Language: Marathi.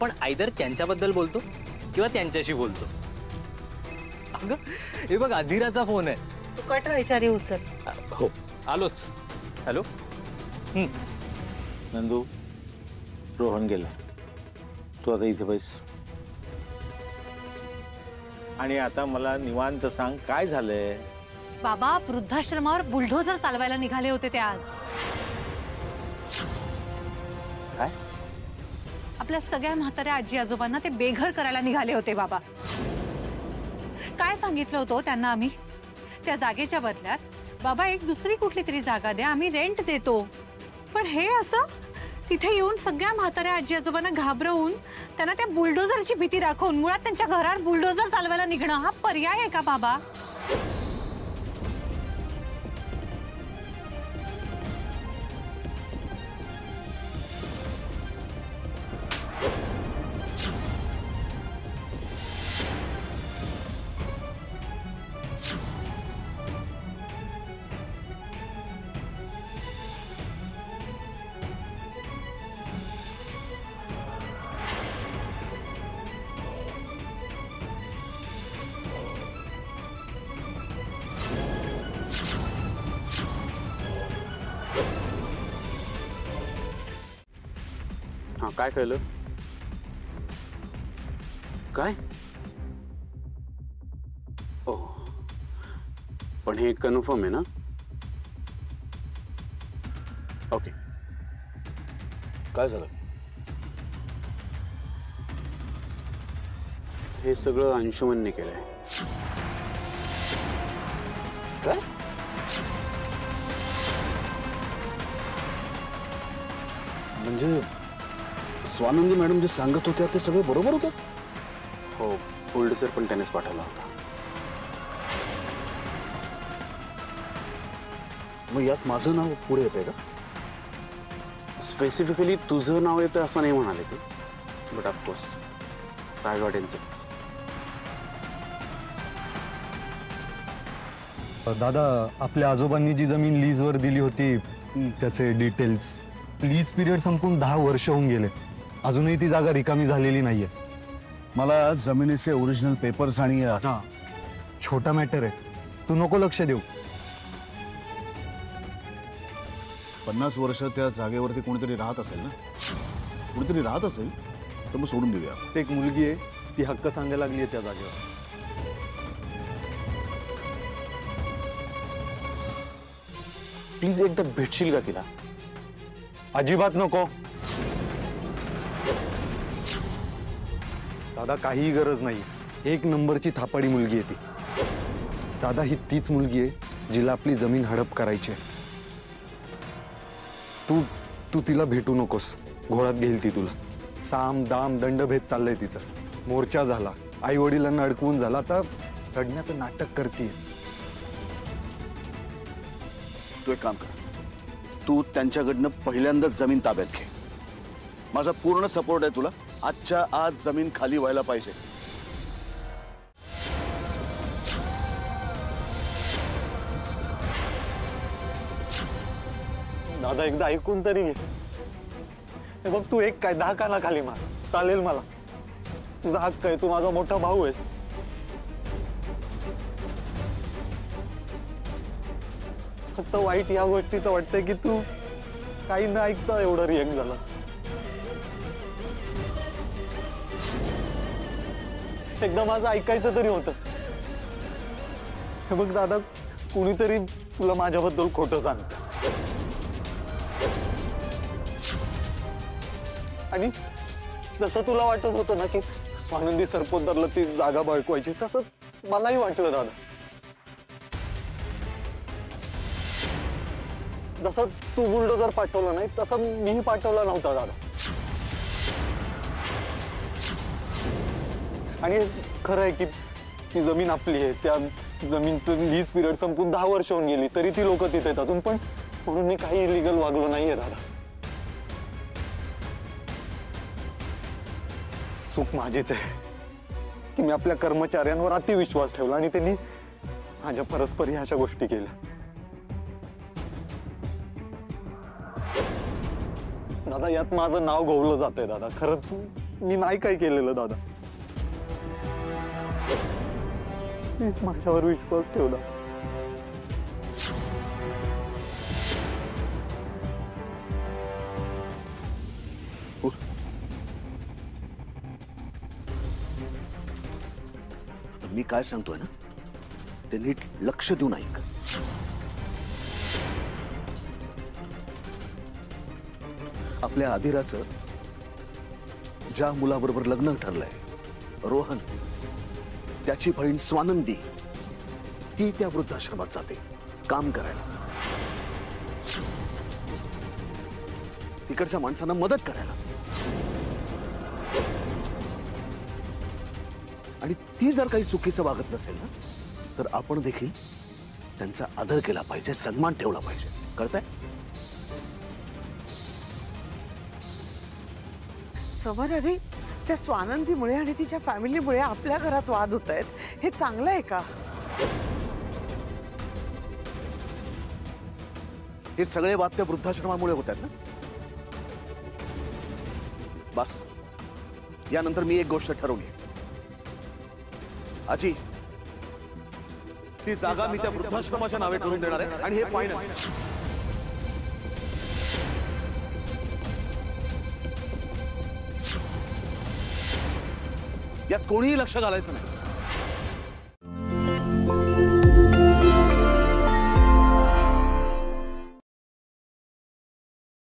आपण आयदर त्यांच्याबद्दल बोलतो किंवा त्यांच्याशी बोलतो। अगं हे बघ अधीराचा फोन आहे। तू कट व्हायच्या आधी उचल। हो आलोच। हॅलो। नंदू रोहन गेला, तू आता इथे बैस आणि आता मला निवांत सांग काय झालंय। बाबा वृद्धाश्रमावर बुलडोझर चालवायला निघाले होते ते आज। काय? आपल्या सगळ्या म्हाताऱ्या आजी आजोबांना ते बेघर करायला निघाले होते बाबा। काय सांगितलं होतं त्यांना आम्ही, त्या जागेच्या बदल्यात बाबा एक दुसरी कुठली तरी जागा द्या, आम्ही रेंट देतो। पण हे असं तिथे येऊन सगळ्या म्हाताऱ्या आजी आजोबांना घाबरवून त्यांना त्या बुलडोझरची भीती दाखवून मुळात त्यांच्या घरावर बुलडोझर चालवायला निघणं हा पर्याय आहे का बाबा? हाँ काय कळलं? काय? ओह पण हे कन्फर्म आहे ना? ओके काय झालं? हे सगळं अंशुमनने केलंय। काय? म्हणजे स्वानंदी मॅडम जे सांगत होत्या ते सगळं बरोबर होतं? हो बुलडोझर पण त्यानेच पाठवला होता। मग यात माझं नाव पुढे येतंय का? स्पेसिफिकली तुझं नाव येतं असं नाही म्हणाले ते, बट ऑफकोर्स रायगडेंचंच। दादा आपल्या आजोबांनी जी जमीन लीजवर दिली होती त्याचे डिटेल्स, लीज पिरियड संपून 10 वर्ष होऊन गेले, अजूनही ती जागा रिकामी झालेली नाहीये। मला जमिनीचे ओरिजिनल पेपर्स आणि छोटा मॅटर आहे, तू नको लक्ष देऊ। 50 वर्ष त्या जागेवरती कोणीतरी राहत असेल ना, कोणीतरी राहत असेल तर मग सोडून देऊया। एक मुलगी आहे, ती हक्क सांगायला लागली आहे त्या जागेवर। प्लीज एकदा भेटशील का तिला? अजिबात नको दादा, काहीही गरज नाही। एक नंबरची थापाडी मुलगी आहे ती दादा। ही तीच मुलगी आहे जिला आपली जमीन हडप करायची आहे। तू तिला भेटू नकोस, घोळात घेईल ती तुला। साम दाम दंडभेद चाललंय तिचं, मोर्चा झाला, आई वडिलांना अडकवून झाला, आता रडण्याचं नाटक करते। तू एक काम कर, तू त्यांच्याकडनं पहिल्यांदाच जमीन ताब्यात घे। माझा पूर्ण सपोर्ट आहे तुला, आजच्या आज जमीन खाली व्हायला पाहिजे। दादा एकदा ऐकून तरी घे। हे बघ तू एक काय 10 काना खाली मार, चालेल मला, तुझा हक्क आहे, तू माझा मोठा भाऊ आहेस। फक्त वाईट या गोष्टीचं वाटतंय की तू काही न ऐकता एवढं रिएक्ट झाला। एकदा माझं ऐकायचं तरी होतंस। हे बघ दादा, कुणीतरी तुला माझ्याबद्दल खोटं सांगतं आणि जसं तुला वाटत होतं ना की स्वानंदी सरपोतदारला ती जागा बळकवायची, तसंच मलाही वाटलं दादा। जसं तू बुलडोझर पाठवलं नाही तसं मीही पाठवला नव्हता दादा। आणि खरं आहे की ती जमीन आपली आहे, त्या जमीनचं लीज पिरियड संपून 10 वर्ष होऊन गेली तरी ती लोक तिथे येतात, पण म्हणून मी काही इलिगल वागलो नाहीये दादा। चूक माझीच आहे की मी आपल्या कर्मचाऱ्यांवर अति विश्वास ठेवला आणि त्यांनी माझ्या परस्परी अशा गोष्टी केल्या। दादा यात माझं नाव गौरवलं जातंय दादा, खरंच मी नाही काय केलेलं दादा. प्लीज माझ्यावर विश्वास ठेव दादा. उठ. आता मी काय सांगतोय ना ते नीट लक्ष देऊन ऐक. आपल्या आदिराचं ज्या मुलाबरोबर लग्न ठरलंय रोहन, त्याची बहीण स्वानंदी ती त्या वृद्धाश्रमात जाते काम करायला, तिकडच्या माणसांना मदत करायला. आणि ती जर काही चुकीचं वागत नसेल ना तर आपण देखील त्यांचा आदर केला पाहिजे, सन्मान ठेवला पाहिजे. कळतंय? समर, अरे त्या स्वानंदीमुळे आणि तिच्या फॅमिलीमुळे आपल्या घरात वाद होत आहेत, हे चांगलं आहे का? हे सगळे वाद त्या वृद्धाश्रमामुळे होत आहेत ना. बस यानंतर मी एक गोष्ट ठरवली. आजी, ती जागा मी त्या वृद्धाश्रमाच्या नावे करून देणार आहे आणि हे फायनल. यात कोणीही लक्ष घालायचं नाही.